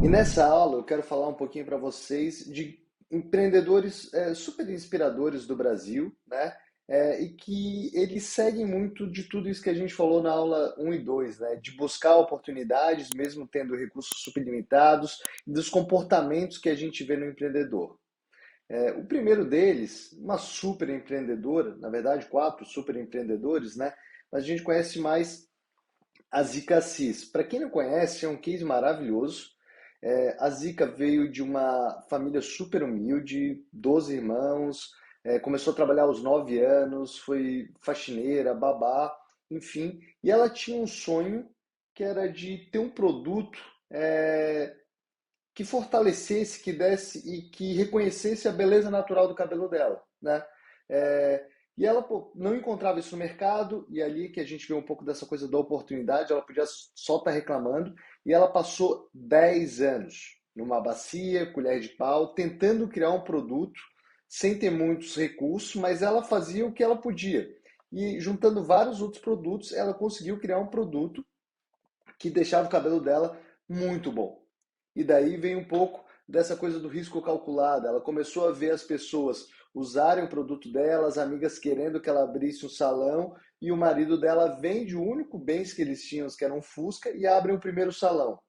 E nessa aula eu quero falar um pouquinho para vocês de empreendedores super inspiradores do Brasil, né? E que eles seguem muito de tudo isso que a gente falou na aula um e 2, né? De buscar oportunidades, mesmo tendo recursos super limitados, e dos comportamentos que a gente vê no empreendedor. O primeiro deles, uma super empreendedora, na verdade, quatro super empreendedores, né? Mas a gente conhece mais a Zica Assis. Para quem não conhece, é um case maravilhoso. A Zica veio de uma família super humilde, 12 irmãos, começou a trabalhar aos 9 anos, foi faxineira, babá, enfim. E ela tinha um sonho que era de ter um produto que fortalecesse, que desse e que reconhecesse a beleza natural do cabelo dela, né? É, e ela não encontrava isso no mercado, e ali que a gente vê um pouco dessa coisa da oportunidade, ela podia só estar reclamando, e ela passou 10 anos numa bacia, colher de pau, tentando criar um produto sem ter muitos recursos, mas ela fazia o que ela podia. E juntando vários outros produtos, ela conseguiu criar um produto que deixava o cabelo dela muito bom. E daí vem um pouco dessa coisa do risco calculado. Ela começou a ver as pessoas usarem o produto dela, as amigas querendo que ela abrisse um salão, e o marido dela vende o único bens que eles tinham, que era um Fusca, e abrem o primeiro salão.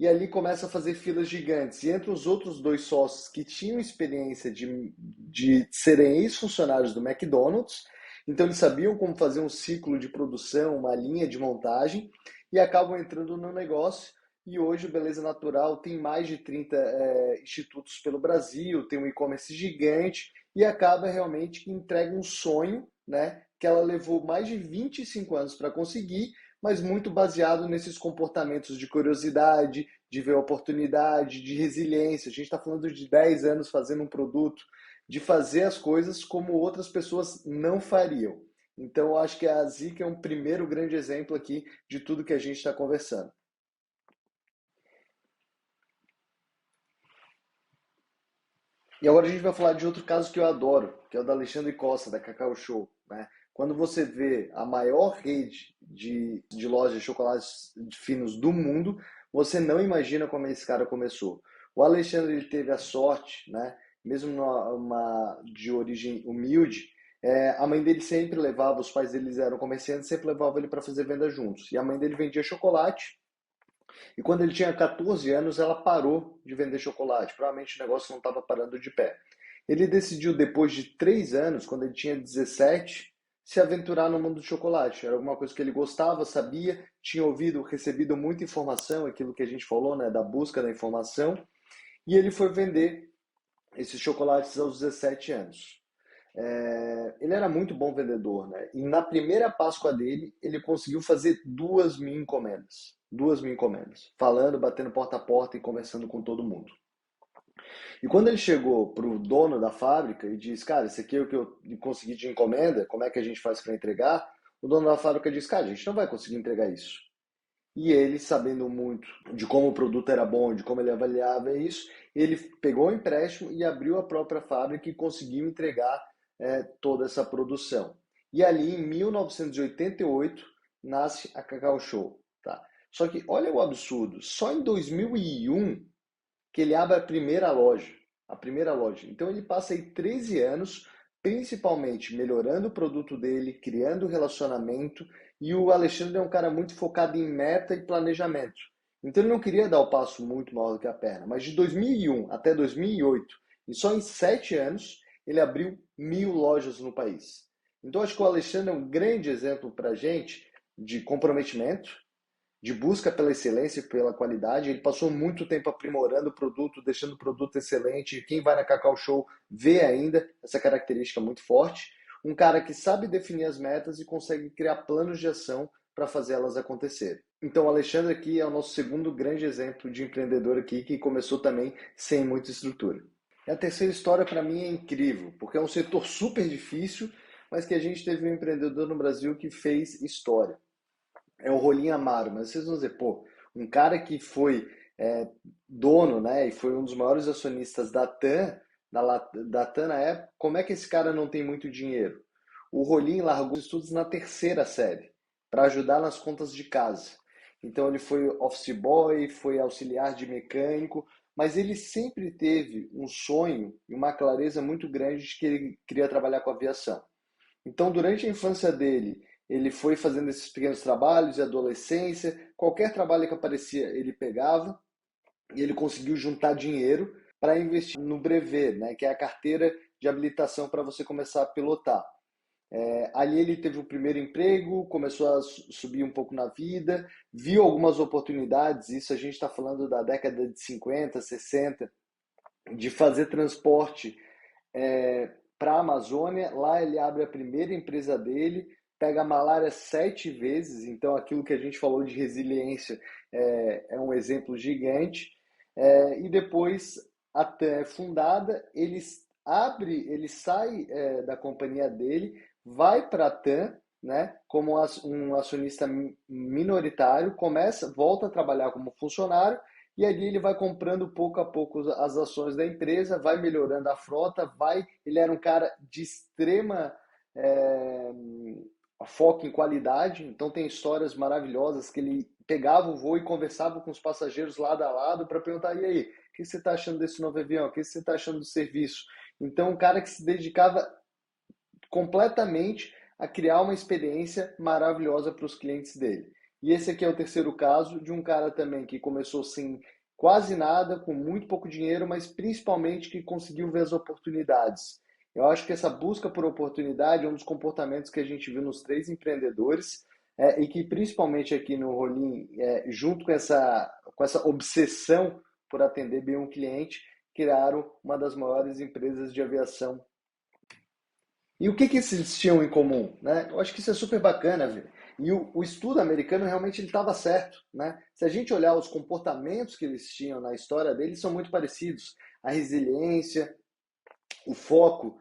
E ali começa a fazer filas gigantes. E entre os outros dois sócios que tinham experiência de serem ex-funcionários do McDonald's, então eles sabiam como fazer um ciclo de produção, uma linha de montagem, e acabam entrando no negócio. E hoje o Beleza Natural tem mais de 30 institutos pelo Brasil, tem um e-commerce gigante e acaba realmente que entrega um sonho, né, que ela levou mais de 25 anos para conseguir, mas muito baseado nesses comportamentos de curiosidade, de ver oportunidade, de resiliência. A gente está falando de 10 anos fazendo um produto, de fazer as coisas como outras pessoas não fariam. Então, eu acho que a Zica é um primeiro grande exemplo aqui de tudo que a gente está conversando. E agora a gente vai falar de outro caso que eu adoro, que é o da Alexandre Costa, da Cacau Show, né? Quando você vê a maior rede de lojas de chocolates finos do mundo, você não imagina como esse cara começou. O Alexandre ele teve a sorte, né? Mesmo de origem humilde, a mãe dele sempre levava, os pais deles eram comerciantes, sempre levavam ele para fazer venda juntos. E a mãe dele vendia chocolate. E quando ele tinha 14 anos, ela parou de vender chocolate. Provavelmente o negócio não estava parando de pé. Ele decidiu, depois de 3 anos, quando ele tinha 17, se aventurar no mundo do chocolate. Era alguma coisa que ele gostava, sabia, tinha ouvido, recebido muita informação, aquilo que a gente falou, né, da busca da informação. E ele foi vender esses chocolates aos 17 anos. Ele era muito bom vendedor, né? E na primeira Páscoa dele, ele conseguiu fazer 2.000 encomendas. 2.000 encomendas. Falando, batendo porta a porta e conversando com todo mundo. E quando ele chegou pro dono da fábrica e disse, cara, esse aqui é o que eu consegui de encomenda, como é que a gente faz para entregar? O dono da fábrica disse, cara, a gente não vai conseguir entregar isso. E ele, sabendo muito de como o produto era bom, de como ele avaliava isso, ele pegou o empréstimo e abriu a própria fábrica e conseguiu entregar toda essa produção. E ali, em 1988, nasce a Cacau Show. Tá? Só que olha o absurdo, só em 2001 que ele abre a primeira loja. A primeira loja. Então ele passa aí 13 anos, principalmente melhorando o produto dele, criando relacionamento. E o Alexandre é um cara muito focado em meta e planejamento. Então ele não queria dar o passo muito maior do que a perna. Mas de 2001 até 2008, e só em 7 anos, ele abriu 1.000 lojas no país. Então acho que o Alexandre é um grande exemplo para a gente de comprometimento, de busca pela excelência e pela qualidade. Ele passou muito tempo aprimorando o produto, deixando o produto excelente. Quem vai na Cacau Show vê ainda essa característica muito forte. Um cara que sabe definir as metas e consegue criar planos de ação para fazer elas acontecerem. Então, o Alexandre aqui é o nosso segundo grande exemplo de empreendedor aqui, que começou também sem muita estrutura. E a terceira história, para mim, é incrível, porque é um setor super difícil, mas que a gente teve um empreendedor no Brasil que fez história. É o Rolim Amaro, mas vocês vão dizer, pô, um cara que foi dono, né, e foi um dos maiores acionistas da TAM, da TAM na época, como é que esse cara não tem muito dinheiro? O Rolim largou os estudos na terceira série, para ajudar nas contas de casa. então ele foi office boy, foi auxiliar de mecânico, mas ele sempre teve um sonho e uma clareza muito grande de que ele queria trabalhar com aviação. Então, durante a infância dele, ele foi fazendo esses pequenos trabalhos e adolescência, qualquer trabalho que aparecia, ele pegava e ele conseguiu juntar dinheiro para investir no brevet, né, que é a carteira de habilitação para você começar a pilotar. Ali ele teve o primeiro emprego, começou a subir um pouco na vida, viu algumas oportunidades, isso a gente está falando da década de 50, 60, de fazer transporte para a Amazônia. Lá ele abre a primeira empresa dele, pega a malária 7 vezes, então aquilo que a gente falou de resiliência é um exemplo gigante. E depois, até fundada, ele sai da companhia dele, vai para a TAM, né, como um acionista minoritário, volta a trabalhar como funcionário e ali ele vai comprando pouco a pouco as ações da empresa, vai melhorando a frota, ele era um cara de extrema é, foco em qualidade, então tem histórias maravilhosas que ele pegava o voo e conversava com os passageiros lado a lado para perguntar, e aí, o que você está achando desse novo avião? O que você está achando do serviço? Então, um cara que se dedicava completamente a criar uma experiência maravilhosa para os clientes dele. E esse aqui é o terceiro caso de um cara também que começou sem quase nada, com muito pouco dinheiro, mas principalmente que conseguiu ver as oportunidades. Eu acho que essa busca por oportunidade é um dos comportamentos que a gente viu nos três empreendedores e que principalmente aqui no Rolim, junto com essa obsessão por atender bem um cliente, criaram uma das maiores empresas de aviação. E o que eles tinham em comum, né? Eu acho que isso é super bacana, ver. E o estudo americano realmente ele estava certo, né? Se a gente olhar os comportamentos que eles tinham na história deles, são muito parecidos. A resiliência, o foco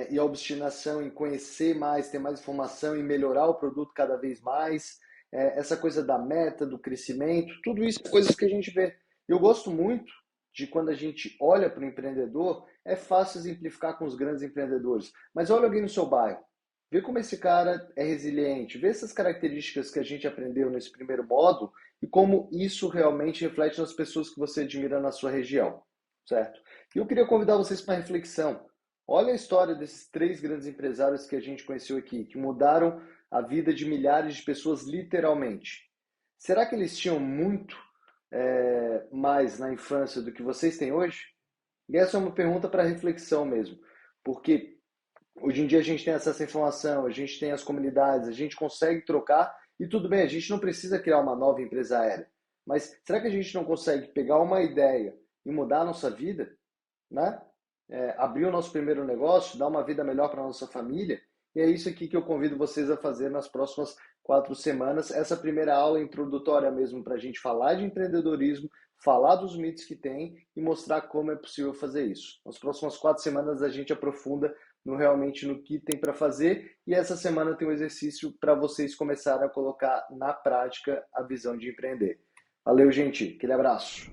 e a obstinação em conhecer mais, ter mais informação e melhorar o produto cada vez mais, essa coisa da meta, do crescimento, tudo isso é coisas que a gente vê. Eu gosto muito de quando a gente olha para o empreendedor, é fácil exemplificar com os grandes empreendedores, mas olha alguém no seu bairro, vê como esse cara é resiliente, vê essas características que a gente aprendeu nesse primeiro módulo e como isso realmente reflete nas pessoas que você admira na sua região, certo? E eu queria convidar vocês para reflexão. Olha a história desses três grandes empresários que a gente conheceu aqui, que mudaram a vida de milhares de pessoas literalmente. Será que eles tinham muito mais na infância do que vocês têm hoje? E essa é uma pergunta para reflexão mesmo, porque hoje em dia a gente tem acesso à informação, a gente tem as comunidades, a gente consegue trocar e tudo bem, a gente não precisa criar uma nova empresa aérea, mas será que a gente não consegue pegar uma ideia e mudar a nossa vida, né? Abrir o nosso primeiro negócio, dar uma vida melhor para a nossa família. E é isso aqui que eu convido vocês a fazer nas próximas 4 semanas. Essa primeira aula introdutória mesmo para a gente falar de empreendedorismo, falar dos mitos que tem e mostrar como é possível fazer isso. Nas próximas 4 semanas a gente aprofunda realmente no que tem para fazer e essa semana tem um exercício para vocês começarem a colocar na prática a visão de empreender. Valeu, gente. Aquele abraço.